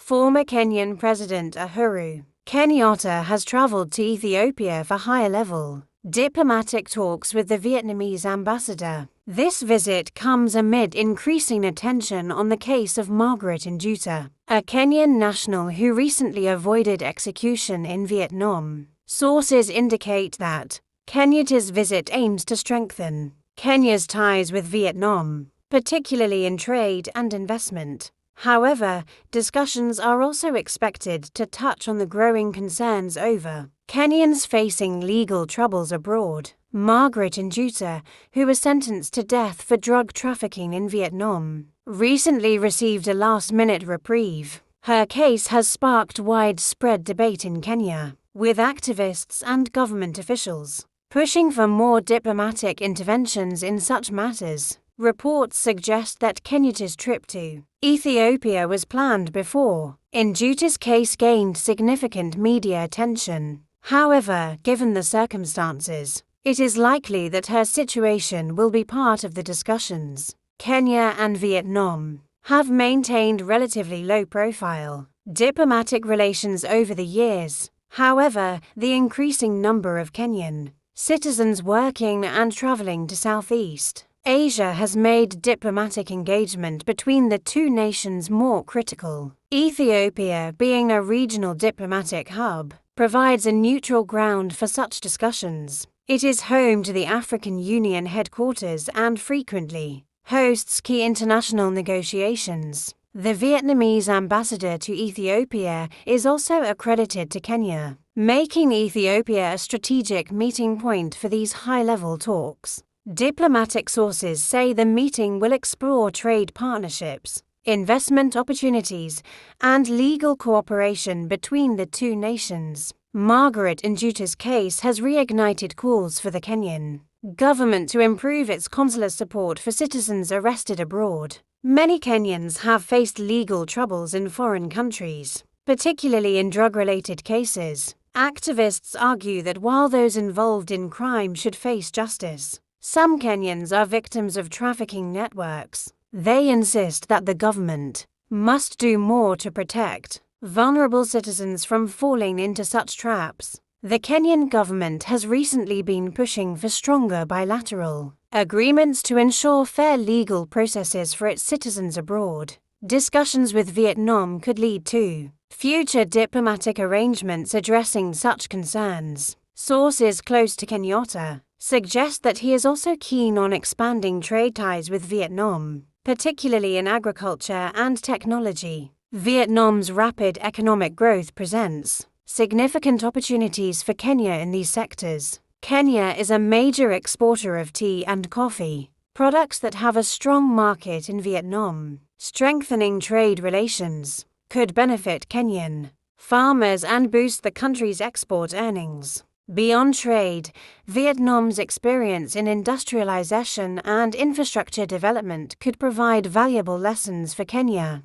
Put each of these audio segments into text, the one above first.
Former Kenyan President Uhuru Kenyatta has traveled to Ethiopia for higher-level diplomatic talks with the Vietnamese ambassador. This visit comes amid increasing attention on the case of Margaret Nduta, a Kenyan national who recently avoided execution in Vietnam. Sources indicate that Kenyatta's visit aims to strengthen Kenya's ties with Vietnam, particularly in trade and investment. However, discussions are also expected to touch on the growing concerns over Kenyans facing legal troubles abroad. Margaret Nduta, who was sentenced to death for drug trafficking in Vietnam, recently received a last-minute reprieve. Her case has sparked widespread debate in Kenya, with activists and government officials pushing for more diplomatic interventions in such matters. Reports suggest that Kenyatta's trip to Ethiopia was planned before Nduta's case gained significant media attention. However, given the circumstances, it is likely that her situation will be part of the discussions. Kenya and Vietnam have maintained relatively low-profile diplomatic relations over the years. However, the increasing number of Kenyan citizens working and traveling to Southeast Asia has made diplomatic engagement between the two nations more critical. Ethiopia, being a regional diplomatic hub, provides a neutral ground for such discussions. It is home to the African Union headquarters and frequently hosts key international negotiations. The Vietnamese ambassador to Ethiopia is also accredited to Kenya, making Ethiopia a strategic meeting point for these high-level talks. Diplomatic sources say the meeting will explore trade partnerships, investment opportunities, and legal cooperation between the two nations. Margaret Nduta's case has reignited calls for the Kenyan government to improve its consular support for citizens arrested abroad. Many Kenyans have faced legal troubles in foreign countries, particularly in drug-related cases. Activists argue that while those involved in crime should face justice, some Kenyans are victims of trafficking networks. They insist that the government must do more to protect vulnerable citizens from falling into such traps. The Kenyan government has recently been pushing for stronger bilateral agreements to ensure fair legal processes for its citizens abroad. Discussions with Vietnam could lead to future diplomatic arrangements addressing such concerns. Sources close to Kenyatta suggest that he is also keen on expanding trade ties with Vietnam, particularly in agriculture and technology. Vietnam's rapid economic growth presents significant opportunities for Kenya in these sectors. Kenya is a major exporter of tea and coffee, products that have a strong market in Vietnam. Strengthening trade relations could benefit Kenyan farmers and boost the country's export earnings. Beyond trade, Vietnam's experience in industrialization and infrastructure development could provide valuable lessons for Kenya.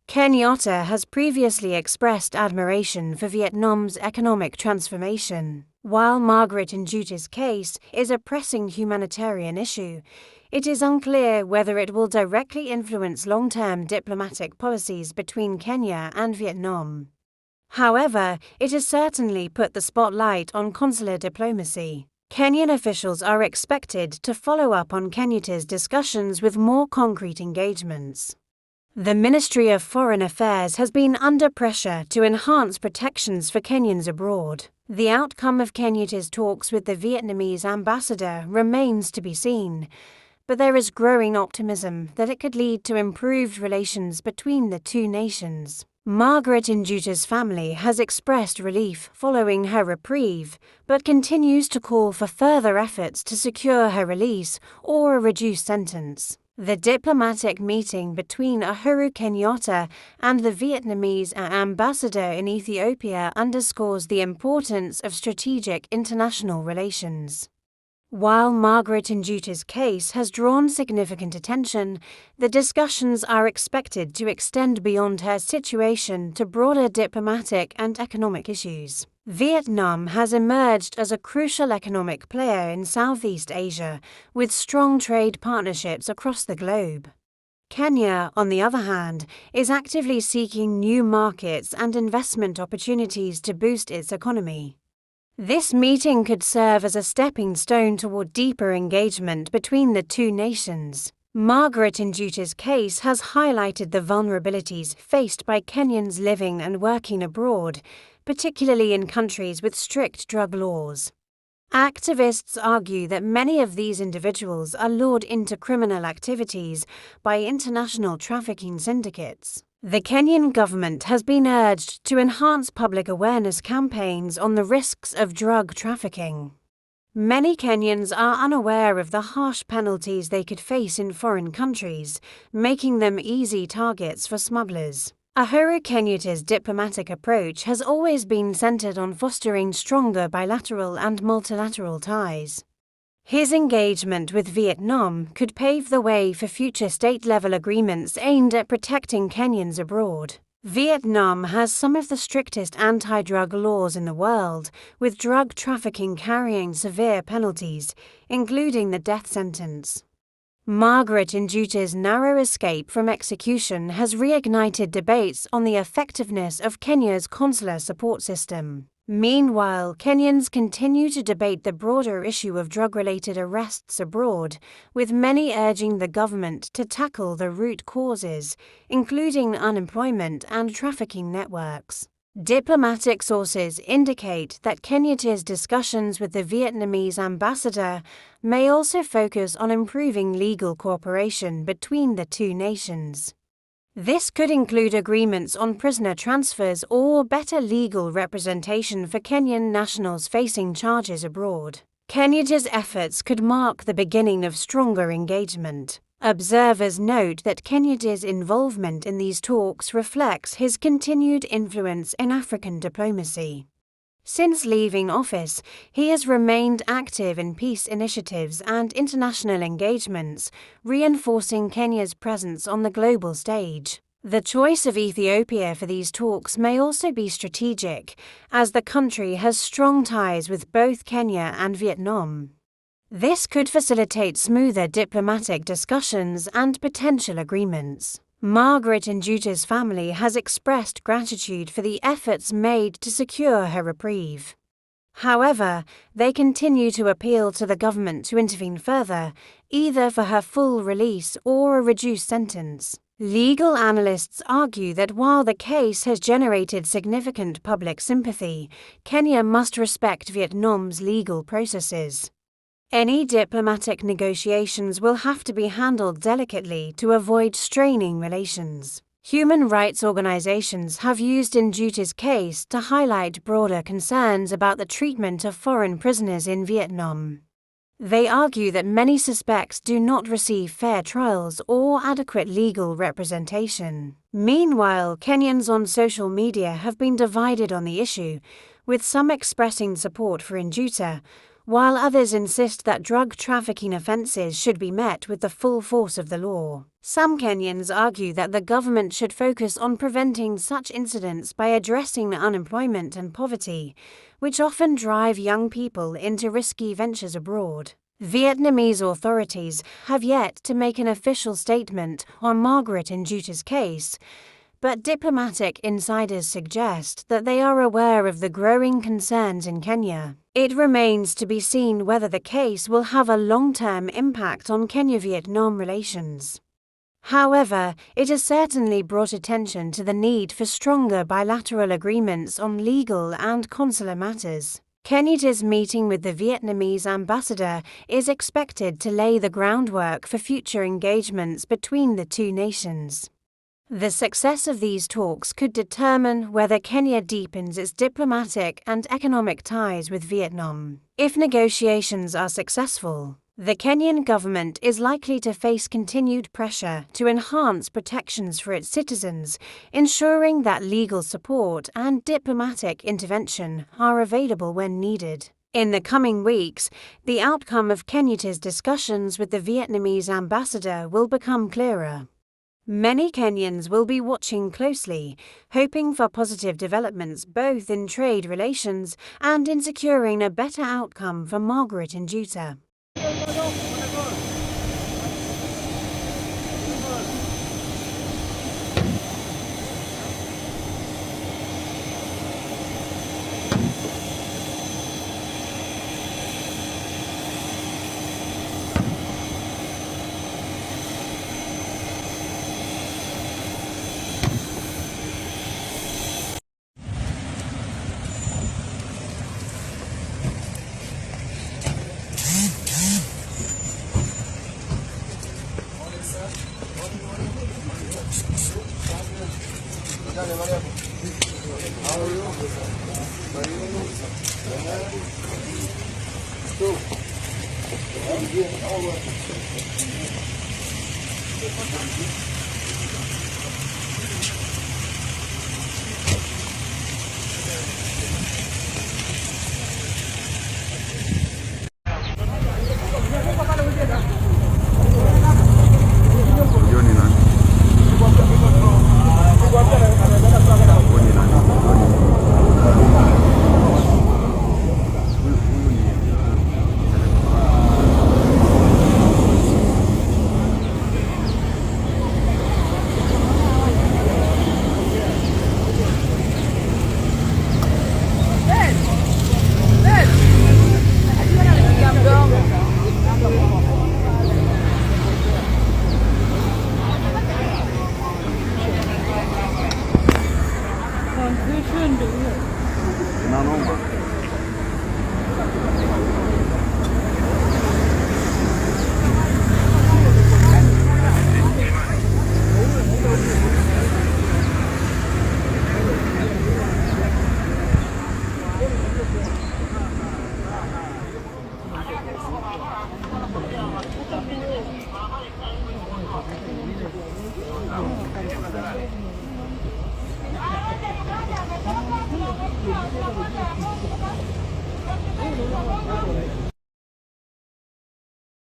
Kenyatta has previously expressed admiration for Vietnam's economic transformation. While Margaret Nduta's case is a pressing humanitarian issue, it is unclear whether it will directly influence long-term diplomatic policies between Kenya and Vietnam. However, it has certainly put the spotlight on consular diplomacy. Kenyan officials are expected to follow up on Kenyatta's discussions with more concrete engagements. The Ministry of Foreign Affairs has been under pressure to enhance protections for Kenyans abroad. The outcome of Kenyatta's talks with the Vietnamese ambassador remains to be seen, but there is growing optimism that it could lead to improved relations between the two nations. Margaret Nduta's family has expressed relief following her reprieve, but continues to call for further efforts to secure her release or a reduced sentence. The diplomatic meeting between Uhuru Kenyatta and the Vietnamese ambassador in Ethiopia underscores the importance of strategic international relations. While Margaret Nduta's case has drawn significant attention, the discussions are expected to extend beyond her situation to broader diplomatic and economic issues. Vietnam has emerged as a crucial economic player in Southeast Asia, with strong trade partnerships across the globe. Kenya, on the other hand, is actively seeking new markets and investment opportunities to boost its economy. This meeting could serve as a stepping stone toward deeper engagement between the two nations. Margaret Nduta's case has highlighted the vulnerabilities faced by Kenyans living and working abroad, particularly in countries with strict drug laws. Activists argue that many of these individuals are lured into criminal activities by international trafficking syndicates. The Kenyan government has been urged to enhance public awareness campaigns on the risks of drug trafficking. Many Kenyans are unaware of the harsh penalties they could face in foreign countries, making them easy targets for smugglers. Uhuru Kenyatta's diplomatic approach has always been centered on fostering stronger bilateral and multilateral ties. His engagement with Vietnam could pave the way for future state-level agreements aimed at protecting Kenyans abroad. Vietnam has some of the strictest anti-drug laws in the world, with drug trafficking carrying severe penalties, including the death sentence. Margaret Nduta's narrow escape from execution has reignited debates on the effectiveness of Kenya's consular support system. Meanwhile, Kenyans continue to debate the broader issue of drug-related arrests abroad, with many urging the government to tackle the root causes, including unemployment and trafficking networks. Diplomatic sources indicate that Kenyatta's discussions with the Vietnamese ambassador may also focus on improving legal cooperation between the two nations. This could include agreements on prisoner transfers or better legal representation for Kenyan nationals facing charges abroad. Kenyatta's efforts could mark the beginning of stronger engagement. Observers note that Kenyatta's involvement in these talks reflects his continued influence in African diplomacy. Since leaving office, he has remained active in peace initiatives and international engagements, reinforcing Kenya's presence on the global stage. The choice of Ethiopia for these talks may also be strategic, as the country has strong ties with both Kenya and Vietnam. This could facilitate smoother diplomatic discussions and potential agreements. Margaret Nduta's family has expressed gratitude for the efforts made to secure her reprieve. However, they continue to appeal to the government to intervene further, either for her full release or a reduced sentence. Legal analysts argue that while the case has generated significant public sympathy, Kenya must respect Vietnam's legal processes. Any diplomatic negotiations will have to be handled delicately to avoid straining relations. Human rights organizations have used Nduta's case to highlight broader concerns about the treatment of foreign prisoners in Vietnam. They argue that many suspects do not receive fair trials or adequate legal representation. Meanwhile, Kenyans on social media have been divided on the issue, with some expressing support for Nduta, while others insist that drug trafficking offences should be met with the full force of the law. Some Kenyans argue that the government should focus on preventing such incidents by addressing unemployment and poverty, which often drive young people into risky ventures abroad. Vietnamese authorities have yet to make an official statement on Margaret Nduta's case, but diplomatic insiders suggest that they are aware of the growing concerns in Kenya. It remains to be seen whether the case will have a long-term impact on Kenya-Vietnam relations. However, it has certainly brought attention to the need for stronger bilateral agreements on legal and consular matters. Kenyatta's meeting with the Vietnamese ambassador is expected to lay the groundwork for future engagements between the two nations. The success of these talks could determine whether Kenya deepens its diplomatic and economic ties with Vietnam. If negotiations are successful, the Kenyan government is likely to face continued pressure to enhance protections for its citizens, ensuring that legal support and diplomatic intervention are available when needed. In the coming weeks, the outcome of Kenyatta's discussions with the Vietnamese ambassador will become clearer. Many Kenyans will be watching closely, hoping for positive developments both in trade relations and in securing a better outcome for Margaret Nduta. Inanılmaz.